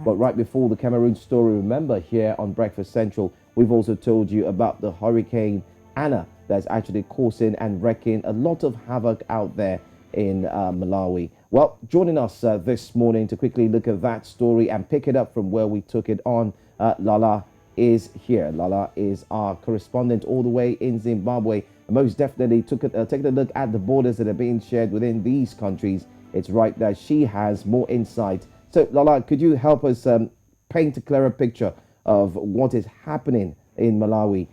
But right before the Cameroon story, remember here on Breakfast Central, we've also told you about the Hurricane Anna that's actually causing and wreaking a lot of havoc out there in Malawi. Well, joining us this morning to quickly look at that story and pick it up from where we took it on, Lala is here. Lala is our correspondent all the way in Zimbabwe. And most definitely taking a look at the borders that are being shared within these countries. It's right that she has more insight. So, Lala, could you help us paint a clearer picture of what is happening in Malawi?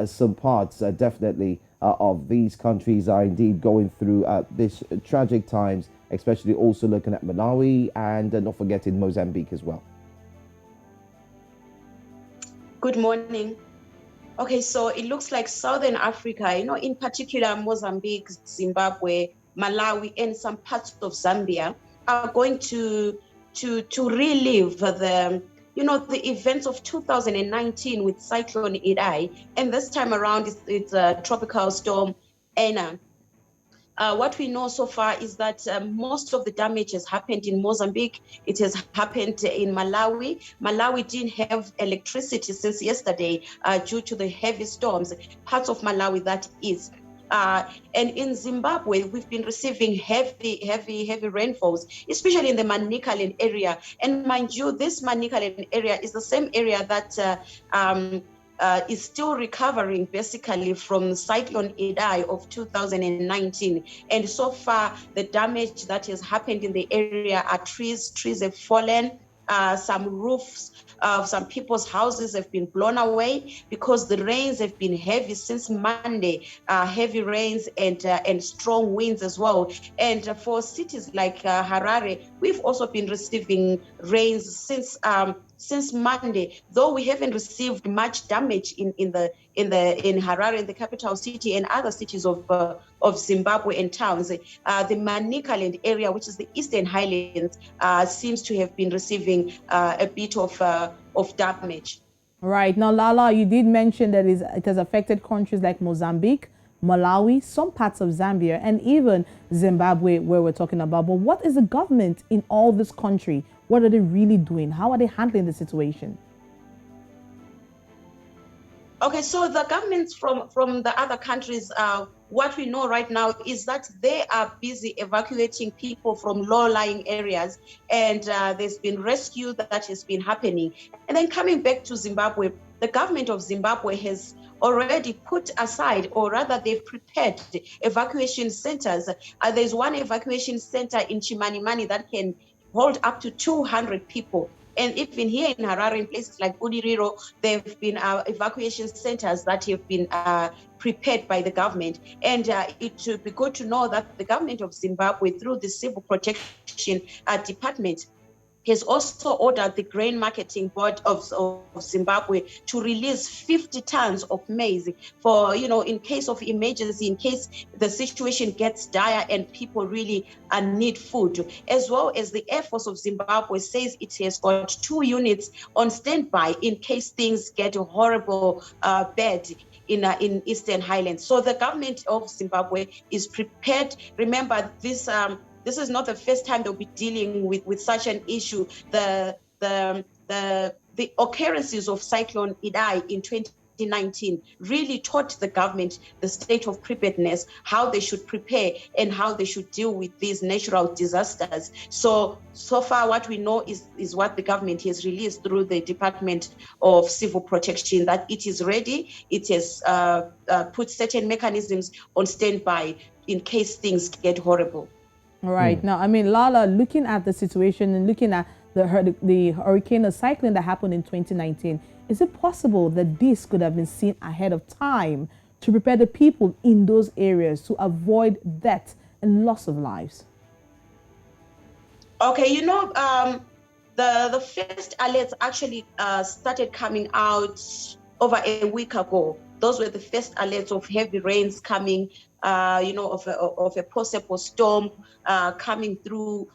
Some parts definitely of these countries are indeed going through this tragic times, especially also looking at Malawi and not forgetting Mozambique as well. Good morning. Okay, so it looks like Southern Africa, in particular Mozambique, Zimbabwe, Malawi, and some parts of Zambia are going to relive the events of 2019 with Cyclone Idai, and this time around it's a tropical storm Anna. What we know so far is that most of the damage has happened in Mozambique. It has happened in Malawi. Malawi didn't have electricity since yesterday due to the heavy storms. Parts of Malawi, that is. And in Zimbabwe, we've been receiving heavy rainfalls, especially in the Manicaland area. And mind you, this Manicaland area is the same area that is still recovering basically from Cyclone Idai of 2019. And so far, the damage that has happened in the area are trees have fallen. Some roofs of some people's houses have been blown away because the rains have been heavy since Monday, heavy rains and strong winds as well. And for cities like Harare, we've also been receiving rains since Monday, though we haven't received much damage in Harare, in the capital city, and other cities of Zimbabwe and towns. The Manicaland area, which is the Eastern Highlands, seems to have been receiving a bit of damage. Right. Now, Lala, you did mention that it has affected countries like Mozambique, Malawi, some parts of Zambia, and even Zimbabwe, where we're talking about. But what is the government in all this country? What are they really doing? How are they handling the situation? Okay, so the governments from the other countries, what we know right now is that they are busy evacuating people from low-lying areas, and there's been rescue that has been happening. And then coming back to Zimbabwe, the government of Zimbabwe has already put aside, or rather they've prepared evacuation centers. There's one evacuation center in Chimanimani that can hold up to 200 people. And even here in Harare, in places like Budiriro, there have been evacuation centers that have been prepared by the government. And it should be good to know that the government of Zimbabwe, through the Civil Protection Department, has also ordered the Grain Marketing Board of Zimbabwe to release 50 tons of maize for, in case of emergency, in case the situation gets dire and people really need food. As well as the Air Force of Zimbabwe says it has got 2 units on standby in case things get horrible, bad in Eastern Highlands. So the government of Zimbabwe is prepared. Remember, this is not the first time they'll be dealing with such an issue. The occurrences of Cyclone Idai in 2019 really taught the government the state of preparedness, how they should prepare and how they should deal with these natural disasters. So far what we know is what the government has released through the Department of Civil Protection, that it is ready. It has put certain mechanisms on standby in case things get horrible. Right. Now, I mean, Lala, looking at the situation and looking at the hurricane or cyclone that happened in 2019, is it possible that this could have been seen ahead of time to prepare the people in those areas to avoid death and loss of lives? Okay, the first alerts actually started coming out over a week ago. Those were the first alerts of heavy rains coming, of a possible storm coming through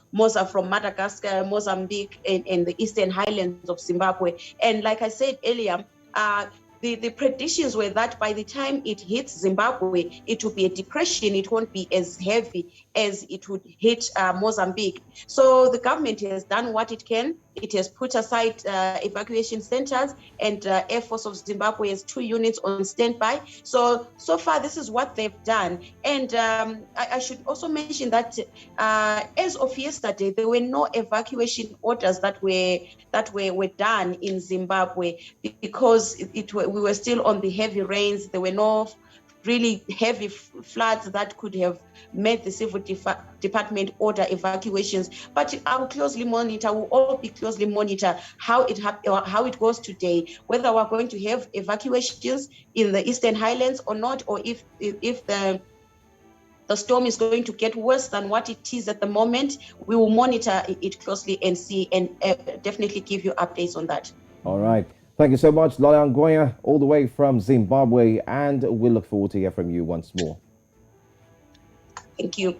from Madagascar, Mozambique, and the Eastern Highlands of Zimbabwe. And like I said earlier, the predictions were that by the time it hits Zimbabwe, it will be a depression. It won't be as heavy as it would hit Mozambique. So the government has done what it can. It has put aside evacuation centers, and Air Force of Zimbabwe has 2 units on standby. So far, this is what they've done. And I should also mention that as of yesterday, there were no evacuation orders that were done in Zimbabwe because we were still on the heavy rains. There were no really heavy floods that could have made the civil department order evacuations. But I will closely monitor, we'll all be closely monitor how it goes today, whether we're going to have evacuations in the Eastern Highlands or not, or if the storm is going to get worse than what it is at the moment. We will monitor it closely and see, and definitely give you updates on that. All right. Thank you so much, Lala Ngoya, all the way from Zimbabwe, and we look forward to hear from you once more. Thank you.